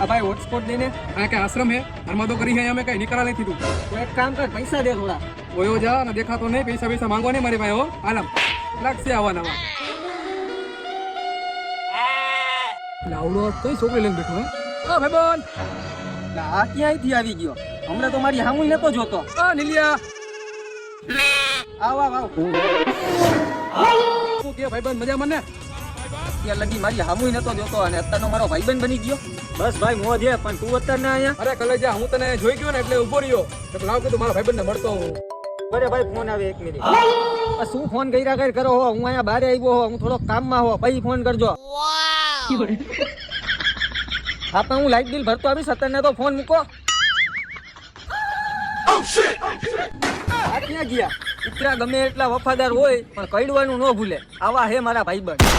भाई हॉटस्पॉट देने यहाँ क्या आश्रम है धर्मा तो करी है यहाँ में कहीं निकला नहीं थी तू तो एक काम कर पैसा दे थोड़ा वो हो जा ना देखा तो नहीं पैसा पैसा मांगो नहीं मारे भाई हो आलम लग से आवा नवा लावड़ो तो छोकरी लेने बैठो है भाई बोल આ ક્યાંયથી આવી ગયો હમણાં તો મારી હામુય નતો જોતો નીલિયા આવ આવ આવ શું કે ભાઈબંધ મજા મને ત્યાં લગી મારી હામુય નતો જોતો અને અત્યારનો મારો ભાઈબંધ બની ગયો બસ ભાઈ મોજ હે પણ તું અત્યારે ના આયા અરે કલેજા હું તને જોઈ ગયો ને એટલે ઊભો રહ્યો તો લાવ કે તું મારા ભાઈબંધને મળતો હું બરે ભાઈ ફોન આવે 1 મિનિટ શું ફોન કર્યા કરો હો હું અહીંયા બહાર આવ્યો હો હું થોડો કામમાં હો પછી ફોન કરજો હા પણ હું લાઈટ બિલ ભરતો આવીશ અત્યારે તો ફોન મૂકો ક્યાં ગયા કૂતરા ગમે એટલા વફાદાર હોય પણ કઈડવાનું ન ભૂલે આવા હે મારા ભાઈબંધ